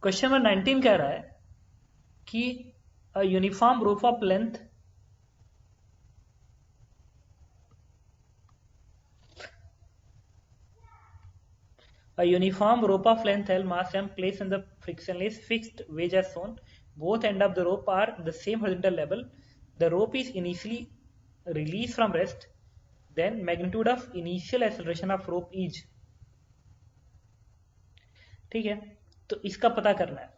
Question number 19 कह रहा है कि a uniform rope of length L mass m placed in the frictionless fixed wedge as shown. Both ends of the rope are the same horizontal level. The rope is initially released from rest. Then magnitude of initial acceleration of rope is. ठीक है, तो इसका पता करना है।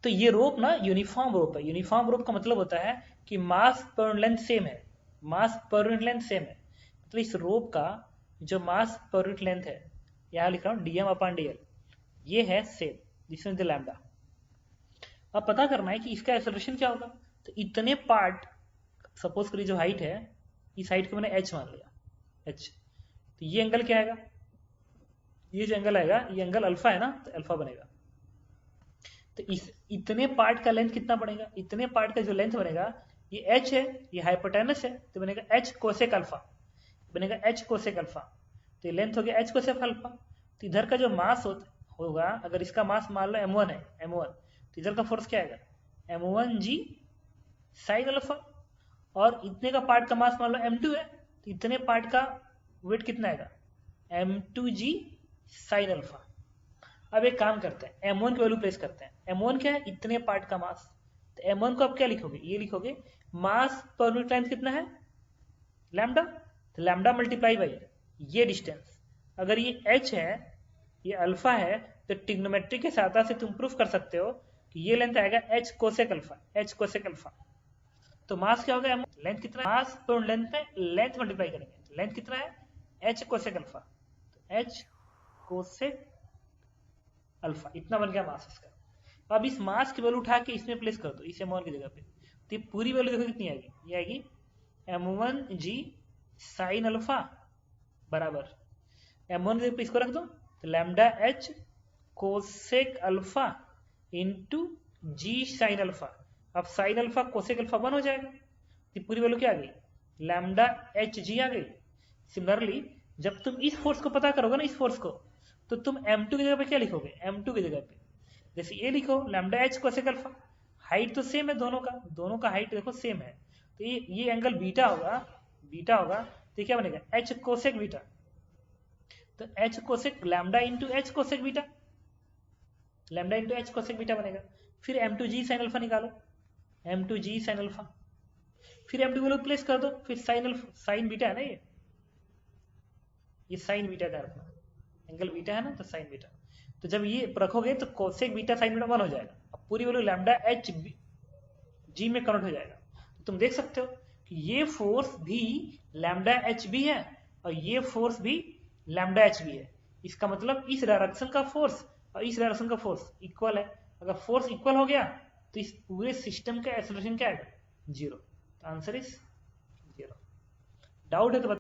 तो ये रोप ना यूनिफॉर्म रोप है। यूनिफॉर्म रोप का मतलब होता है कि मास पर यूनिट लेंथ सेम है। मास पर यूनिट लेंथ सेम है, मतलब इस रोप का जो मास पर यूनिट लेंथ है, यहाँ लिख रहा हूँ dm/dl, ये है सेम, जिसमें द लैम्डा। अब पता करना है कि इसका एक्सेलरेशन क्या होगा। तो इतने पार्ट, सपोज करिए जो हाइट है, इस हाइट को मैंने h मान लिया, h, तो ये एंगल क्या आएगा, ये जो एंगल आएगा ये एंगल अल्फा है ना, तो अल्फा बनेगा। तो इस इतने पार्ट का लेंथ कितना बनेगा, इतने पार्ट का जो लेंथ बनेगा ये h है, ये हाइपोटेनस है, तो बनेगा h कोसेक अल्फा, बनेगा h कोसेक अल्फा। तो ये लेंथ हो गया h कोसेक अल्फा। तो इधर का जो मास होगा, अगर इसका मास मान लो m1 है, m1, तो इधर का फोर्स क्या आएगा, m1g साइन अल्फा। और इतने का पार्ट का मास मान लो m2 है, तो इतने पार्ट का वेट कितना आएगा, m2g साइन अल्फा। अब एक काम करते हैं, m1 की वैल्यू प्लेस करते हैं। m1 क्या है, इतने पार्ट का मास। तो m1 को आप क्या लिखोगे, ये लिखोगे मास पर यूनिट लेंथ कितना है, लैम्डा, तो लैम्डा मल्टीप्लाई बाई ये डिस्टेंस। अगर ये h है, ये अल्फा है, तो ट्रिग्नोमेट्री के सहायता से तुम प्रूफ कर सकते हो कि ये लेंथ आएगा h cosec alpha, h cosec alpha. तो मास क्या होगा, लेंथ कितना है, मास पर लेंथ में लेंथ मल्टीप्लाई करेंगे, लेंथ कितना है h कोसेक अल्फा, तो h कोसेक अल्फा, इतना बन गया मास इसका। अब इस मास की वैल्यू उठा के इसमें प्लेस कर दो, इस m1 की जगह पे, तो ये पूरी वैल्यू देखो कितनी आएगी, ये आएगी m1g साइन अल्फा बराबर m1 की जगह पे इसको रख दो, तो lambda h cosec alpha into G sine alpha. अब साइन अल्फा कोसेक अल्फा 1 हो जाएगा, तो पूरी वैल्यू क्या आ गई, लैम्डा एच जी आ गई। सिमिलरली जब तुम इस फोर्स को पता करोगे ना, इस फोर्स को, तो तुम m2 की जगह पे क्या लिखोगे, m2 की जगह पे जैसे ये लिखो lambda H cosec alpha. Height तो सेम है दोनों का, दोनों का हाइट देखो सेम है, तो ये एंगल बीटा होगा, बीटा होगा, तो क्या बनेगा एच कोसेक बीटा। तो H cosec lambda into H cosec beta, lambda into H cosec beta बनेगा। फिर m2g साइन अल्फा निकालो, m2g साइन अल्फा, फिर m2 को प्लेस कर दो, फिर साइन अल्फा, साइन बीटा है ना, ये साइन बीटा का रखना, एंगल बीटा है ना, तो साइन बीटा। तो जब ये रखोगे तो कोसेक बीटा साइन बीटा 1 हो जाएगा। अब पूरी वैल्यू लैम्डा एच जी में कन्वर्ट हो जाएगा। तो तुम देख सकते हो कि ये फोर्स भी लैम्डा एच भी है और ये फोर्स भी लैम्डा एच भी है। इसका मतलब इस डायरेक्शन का फोर्स और इस डायरेक्शन का फोर्स इक्वल है। अगर फोर्स इक्वल हो गया तो इस पूरे सिस्टम का एक्सेलरेशन क्या आएगा, 0। तो आंसर इज 0। डाउट है तो बता।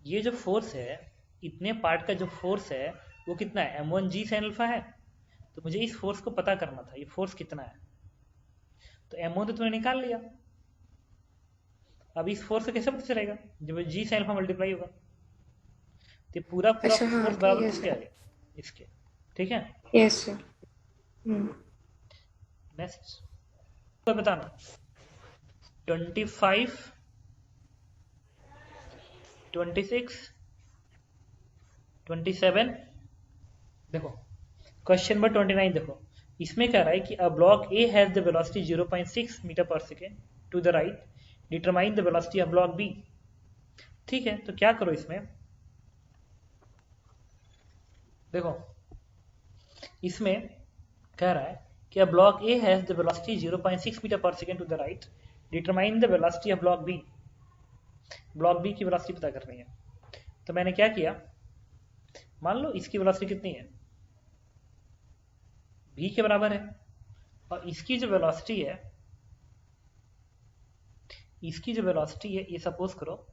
ये जो फोर्स है, इतने पार्ट का जो फोर्स है वो कितना है, m1g साइन अल्फा है। तो मुझे इस फोर्स को पता करना था, ये फोर्स कितना है। तो m1 तो तुमने निकाल लिया। अब इस फोर्स से कैसे पता चलेगा, जब g साइन अल्फा मल्टीप्लाई होगा, तो पूरा पूरा अच्छा हाँ फोर्स ठीक बराबर है किसके आ सर। गया, इसके। ठीक है, यस सर। नेक्स्ट तो बताना 25, 26, 27। देखो क्वेश्चन नंबर 29 देखो, इसमें कह रहा है कि a block A has the velocity 0.6 metre per second to the right, determine the velocity of block B. ठीक है, तो क्या करो इसमें, देखो इसमें कह रहा है कि a block A has the velocity 0.6 metre per second to the right, determine the velocity of block B. Block B की वेलोसिटी पता करनी है। तो मैंने क्या किया, मान लो इसकी वेलोसिटी कितनी है, v के बराबर है, और इसकी जो वेलोसिटी है, इसकी जो वेलोसिटी है ये सपोज करो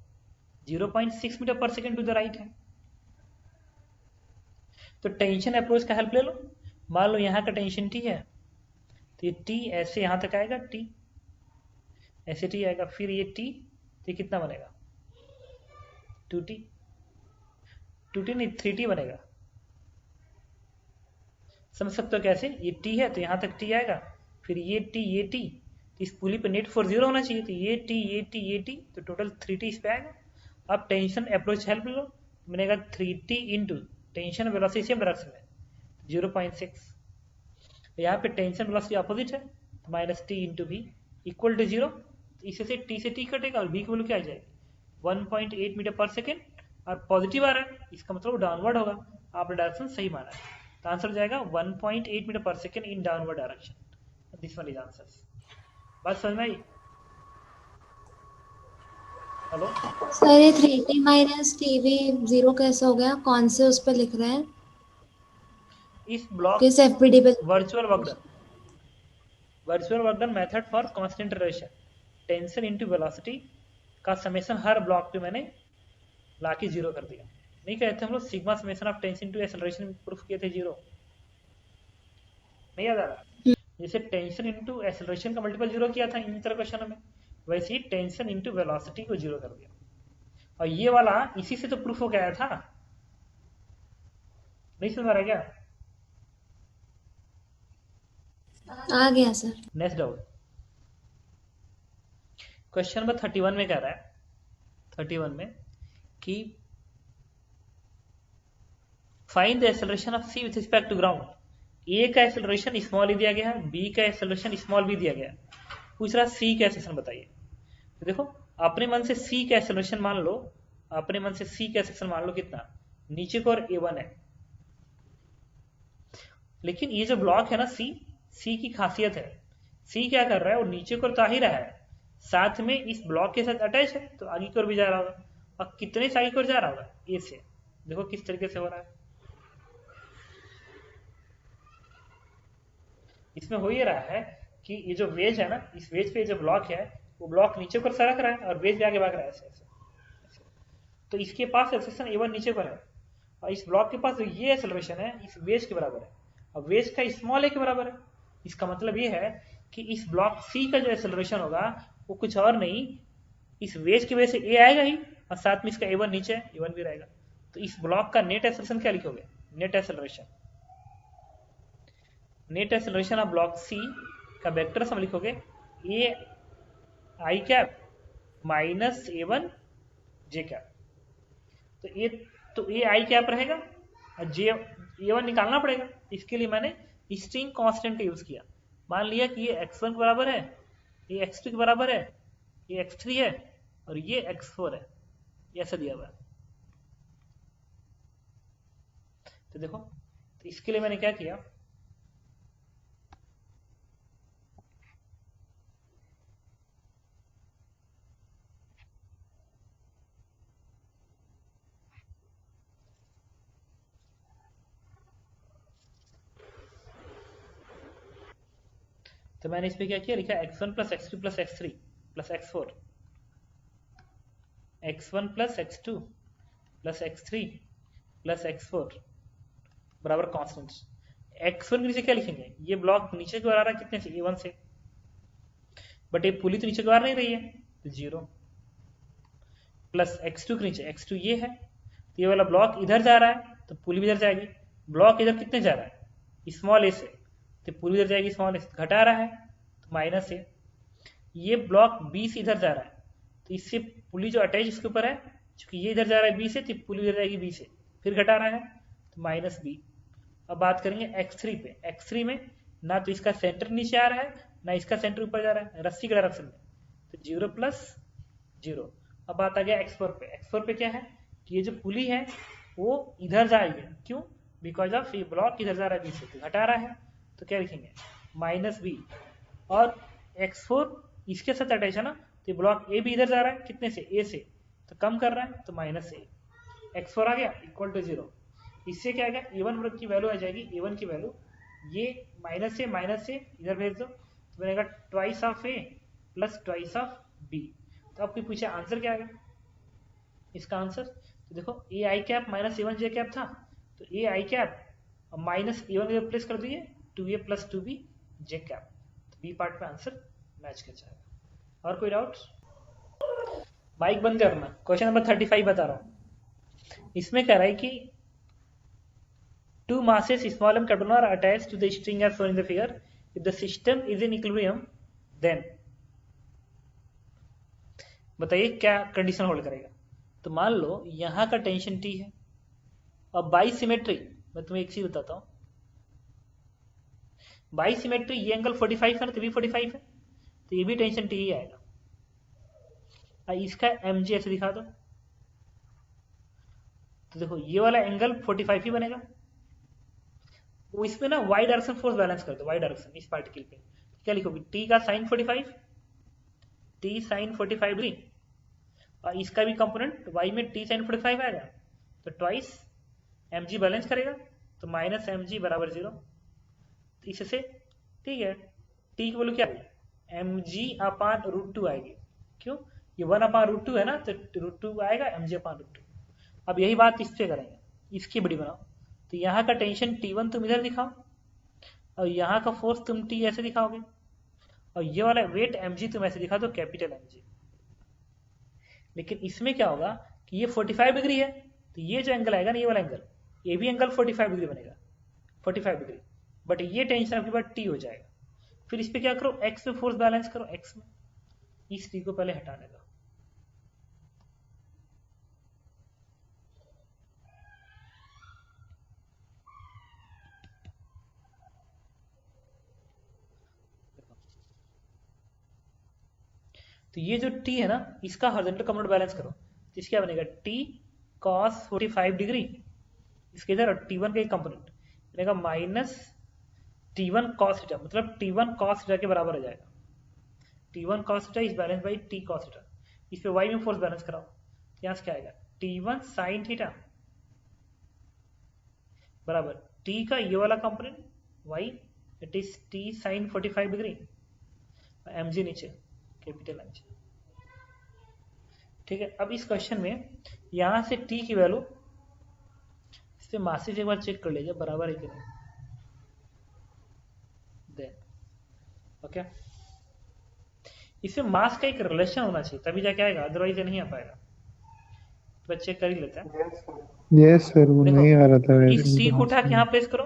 0.6 metre per second to the right है। तो टेंशन अप्रोच का हेल्प ले लो। मान लो यहाँ का टेंशन t है, तो ये t ऐसे यहाँ तक आएगा, t ऐसे t आएगा, फिर ये t, तो कितना बनेगा 2t, 2t नहीं 3t बनेगा। समझ सकते हो कैसे? ये t है तो यहाँ तक t आएगा, फिर ये t, तो इस पुली पे नेट फोर्स 0 होना चाहिए, तो ये t तो टोटल 3t इस पे आएगा। अब टेंशन अप्रोच हेल्प लो, बनेगा 3t into tension velocity same direction में 0.6। यहाँ पे टेंशन वेलोसिटी अपोजिट है, minus T into B equal to 0। इसे से टी से टी कटेगा और बी की वैल्यू क्या आ जाएगी 1.8 मीटर पर सेकेंड, और पॉजिटिव आ रहा है, इसका मतलब डाउनवर्ड होगा। आपने डायरेक्शन सही माना है, तो आंसर हो जाएगा 1.8 metre per second in downward direction. This one is answer. बात समझ में आई? हेलो सर ये 3t माइनस टीवी 0 कैसे हो गया? कौन से उस पर लिख रहे हैं? इस ब्लॉक किस एफपीडी पे? Virtual work done method for constant ration tension into velocity का समेशन हर ब्लॉक पे मैंने लाके 0 कर दिया। नहीं कहते हम लोग sigma summation of tension to acceleration proof किए थे 0? नहीं याद आ रहा? जैसे टेंशन इनटू एक्सेलरेशन का मल्टीपल 0 किया था इन तरह क्वेश्चन में, वैसे ही टेंशन इनटू वेलोसिटी को 0 कर दिया। और ये वाला इसी से तो प्रूफ हो गया था। नहीं समझ आ रहा क्या? आ गया sir. Next doubt, question number 31 में कह रहा है, 31 में कि find the acceleration of C with respect to ground. A का एक्सेलरेशन स्मॉल ई दिया गया है, बी का एक्सेलरेशन स्मॉल बी दिया गया है, पूछ रहा सी का एक्सेलरेशन बताइए। तो देखो अपने मन से सी का एक्सेलरेशन मान लो, अपने मन से सी का एक्सेलरेशन मान लो कितना, नीचे को और a1 है। लेकिन ये जो ब्लॉक है ना सी की खासियत है, सी क्या कर रहा है, वो नीचे को तो आ ही रहा है, साथ में इस ब्लॉक के साथ अटैच है, तो आगे की ओर भी जा रहा होगा। और कितने से आगे की ओर जा रहा होगा, ए से। देखो किस तरीके से हो रहा है, इसमें हो ये रहा है कि ये जो वेज है ना, इस वेज पे जो ब्लॉक है, वो ब्लॉक नीचे को सरक रहा है और वेज भी आगे भाग रहा है ऐसे। तो इसके पास एक्सेलरेशन a1 नीचे पर है, और इस ब्लॉक के पास जो ये एक्सेलरेशन है इस वेज के बराबर है, और वेज का स्मॉल ए के बराबर है। इसका मतलब ये है कि इस ब्लॉक सी का जो एक्सेलरेशन होगा वो कुछ और नहीं, इस वेज की वजह से ए आएगा ही, और साथ में इसका a1 नीचे है, a1 भी रहेगा। तो इस ब्लॉक का नेट एक्सेलरेशन क्या लिखोगे, net acceleration of block C का वेक्टर सम लिखोगे A I cap minus a1 J cap. तो ए आई कैप रहेगा और जे a1 निकालना पड़ेगा। इसके लिए मैंने स्ट्रिंग कांस्टेंट यूज किया। मान लिया कि ये x1 के बराबर है, ये x2 के बराबर है, ये x3 है और ये x4 है, ये ऐसा दिया हुआ है। तो देखो, तो इसके लिए मैंने क्या किया, तो मैंने इस पे क्या किया, लिखा x1 plus x2 plus x3 plus x4, x1 plus x2 plus x3 plus x4 बराबर कॉन्स्टेंट। x1 के नीचे क्या लिखेंगे, ये ब्लॉक नीचे की ओर आ रहा है कितने से, a1 से, बट ये पुली तो नीचे की ओर नहीं रही है, तो 0 प्लस x2 के नीचे, x2 ये है, तो ये वाला ब्लॉक इधर जा रहा है तो पुली भी इधर जाएगी। ब्लॉक इधर कितने जा रहा है, स्मॉल ए से, तो पुली इधर जाएगी, स्मॉल ए से घटा रहा है तो माइनस ए। ये ब्लॉक बी से इधर जा रहा है, तो इससे पुली जो अटैच इसके ऊपर है, क्योंकि ये इधर जा रहा है बी से, तो पुली इधर जाएगी बी से, फिर घटा रहा है तो माइनस बी। अब बात करेंगे x3 पे, x3 में ना तो इसका सेंटर नीचे आ रहा है ना इसका सेंटर ऊपर जा रहा है, रस्सी के डायरेक्शन में, तो 0 प्लस 0। अब बात आ गया x4 पे, x4 पे क्या है कि ये जो पुली है वो इधर जाएगी, क्यों, बिकॉज ऑफ ये ब्लॉक इधर जा रहा है बी से, तो घटा रहा है, तो क्या लिखेंगे माइनस बी। और x4 इसके साथ अटैच है ना, तो ब्लॉक ए भी इधर जा रहा है कितने से, ए से, तो कम कर रहा है तो माइनस ए। x4 आ गया इक्वल टू 0। इससे क्या आएगा, a1 की वैल्यू आ जाएगी, a1 की वैल्यू ये माइनस से इधर भेज दो, तो बनेगा twice of A plus twice of B. तो आपको पूछे आंसर क्या आएगा इसका आंसर, तो देखो ए I cap minus a1 J cap था, तो A I cap minus a1 replace कर दिए 2a प्लस 2b जे कैप, तो बी पार्ट में आंसर मैच कर जाएगा। और कोई डाउट? माइक बंद करना। क्वेश्चन नंबर 35 बता रहा हूँ, इसमें कह रहा है कि two masses small m capital R are attached to the string as shown in the figure. If the system is in equilibrium, then बताइए क्या कंडीशन होल्ड करेगा। तो मान लो यहां का टेंशन T है और बाई सिमेट्री, मैं तुम्हें एक चीज बताता हूं, बाई सिमेट्री ये एंगल 45 है ना, तो भी 45 है, तो ये भी टेंशन T ही आएगा। इसका mg ऐसे दिखा दो, तो देखो ये वाला एंगल 45 ही बनेगा। वो इसमें ना वाई डायरेक्शन फोर्स बैलेंस कर दो, वाई डायरेक्शन इस पार्टिकल पे क्या लिखोगे, टी का साइन 45, टी साइन 45 डिग्री, और इसका भी कंपोनेंट वाई में टी साइन 45 आएगा, तो ट्वाइस mg बैलेंस करेगा, तो माइनस mg बराबर 0। तो इससे ठीक है, टी की वैल्यू क्या आएगी, mg/√2 आएगी। क्यों, ये 1/√2 है ना, तो √2 आएगा, mg/√2। अब यही बात इस पे करेंगे, इसकी बड़ी बनाओ। तो यहाँ का टेंशन T1 तुम इधर दिखाओ, और यहाँ का फोर्स तुम T ऐसे दिखाओगे, और ये वाला वेट mg तुम ऐसे दिखा दो, कैपिटल mg। लेकिन इसमें क्या होगा कि ये 45 डिग्री है, तो ये जो एंगल आएगा ना, ये वाला एंगल, ये भी एंगल 45 डिग्री बनेगा, 45 डिग्री, बट ये टेंशन आपके पास T हो जाएगा। फिर इस पे क्या करो, x में फोर्स बैलेंस करो, x में इस T को पहले हटाने दो। तो ये जो T है ना, इसका हॉरिजॉन्टल कंपोनेंट बैलेंस करो, तो इसका बनेगा T cos 45 डिग्री, इसके इधर T1 का एक कंपोनेंट बनेगा माइनस T1 cos थीटा, मतलब T1 cos थीटा के बराबर हो जाएगा। T1 cos theta is balance by T cos theta. इस पे y में फोर्स बैलेंस कराओ, यहाँ से क्या आएगा, T1 sin थीटा बराबर T का ये वाला component y, it is T sin 45 degree, mg नीचे कैपिटल mg। ठीक है, अब इस क्वेश्चन में यहां से T की वैल्यू इस पे मासी से एक बार चेक कर लीजिए बराबर है कि नहीं, देन ओके। इसमें मास का एक रिलेशन होना चाहिए तभी जाके आएगा, अदरवाइज नहीं आ पाएगा। तो चेक कर ही लेते हैं। यस सर, वो नहीं आ रहा था इस T को उठा के यहाँ प्लेस करो,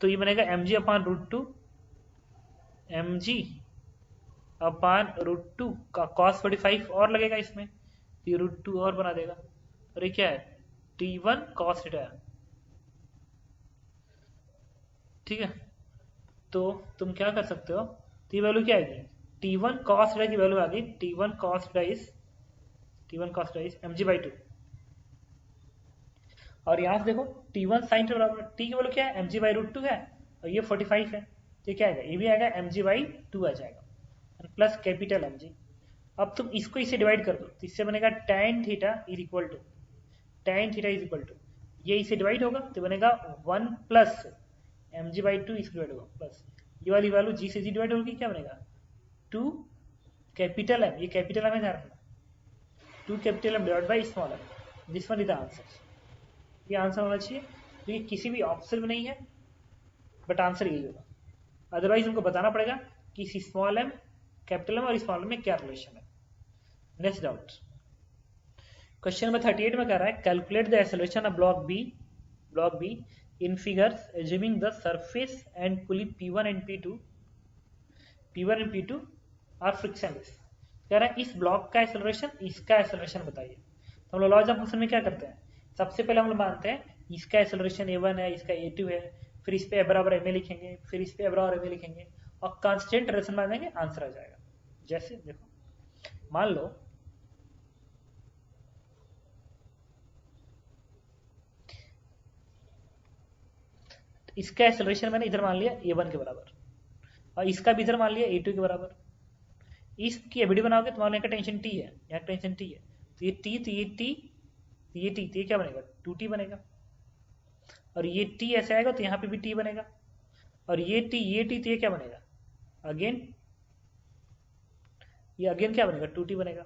तो ये बनेगा mg/√2, mg/√2 का cos 45 और लगेगा इसमें, ये √2 और बना देगा, और ये क्या है, T1 cos थीटा है। ठीक है, तो तुम क्या कर सकते हो, तो ये वैल्यू क्या आएगी, T1 cos थीटा की वैल्यू आ गई, T1 cos theta is mg/2, और यहाँ से देखो T1 sin थीटा बराबर T की वैल्यू क्या है, mg/√2 है, और ये 45 है, तो क्या आएगा, ये भी आएगा mg/2 आ जाएगा, प्लस कैपिटल mg। अब तुम इसको इसे डिवाइड कर दो, तो इससे बनेगा tan theta is equal to ये इसे डिवाइड होगा, तो बनेगा 1 प्लस mg/2 इसको डिवाइड होगा, प्लस ये वाली वैल्यू g से g डिवाइड होगी, क्या बनेगा 2 कैपिटल m, ये कैपिटल m है ध्यान रखना, 2 capital m divide by small m, this one is the answer. ये आंसर होना चाहिए, तो ये किसी भी ऑप्शन में नहीं है, बट आंसर यही होगा। अदरवाइज उनको बताना पड़ेगा कि स्मॉल m, कैपिटल m और स्मॉल m में क्या रिलेशन है। नेक्स्ट डाउट, क्वेश्चन नंबर 38 में कह रहा है calculate the acceleration of block B in figures assuming the surface and pulley P1 and P2 are frictionless. कह रहा है इस ब्लॉक का एक्सेलरेशन, इसका एक्सेलरेशन बताइए। तो हम लोग लॉज ऑफ मोशन में क्या करते हैं, सबसे पहले हम लोग मानते हैं इसका एक्सेलरेशन a1 है, इसका a2 है, फिर इस पे a बराबर ma लिखेंगे, फिर इस पे a बराबर ma लिखेंगे, और कांस्टेंट रिलेशन मान देंगे, आंसर आ जाएगा। जैसे देखो मान लो इसका एक्सेलरेशन मैंने इधर मान लिया a1 के बराबर, और इसका भी इधर मान लिया a2 के बराबर। इसकी एबिडी बनाओगे तो मान लो टेंशन T है, यहाँ टेंशन T है, तो ये T, तो ये T, तो ये T, तो ये क्या बनेगा 2T बनेगा, और ये T ऐसे आएगा तो यहाँ पे भी T बनेगा, और ये T, तो ये क्या बनेगा अगेन, ये अगेन क्या बनेगा 2T बनेगा,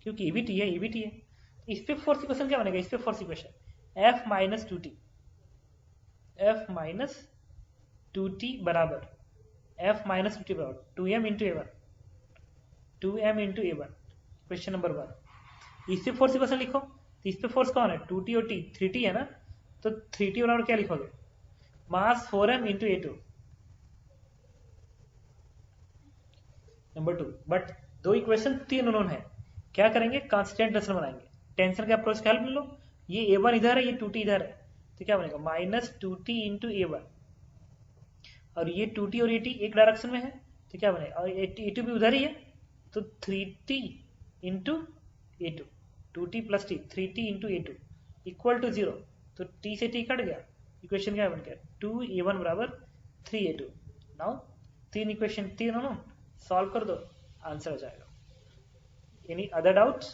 क्योंकि ये भी T है, ये भी T है। इस पे फोर्स इक्वेशन क्या बनेगा, इस पे force equation F minus 2T बराबर F माइनस 2T बराबर 2m into a1, question number 1। इस पे फोर्स इक्वेशन लिखो, तो इस पे फोर्स कौन है, 2t और t, 3t है ना, तो 3t बराबर क्या लिखोगे, मास 4m into A2। Number 2, but दो इक्वेशन 3 उन्होंने है, क्या करेंगे, कांस्टेंट टेंशन बनाएंगे। टेंशन के अप्रोच का हेल्प ले लो, ये A1 इधर है, ये 2t इधर है, तो क्या बनेगा माइनस 2t इंटू A1, और ये 2t और A2 एक डायरेक्शन में है, तो क्या बनेगा, और A2 भी उधर ही है, तो 3t into A2, 2t plus t, 3t into A2 equal to 0, तो t से t कट गया, इक्वेशन क्या बन गया, 2A1 बराबर 3A2। नाउ तीन इक्वेशन, तीन सॉल्व कर दो, आंसर हो जाएगा। Any other doubts?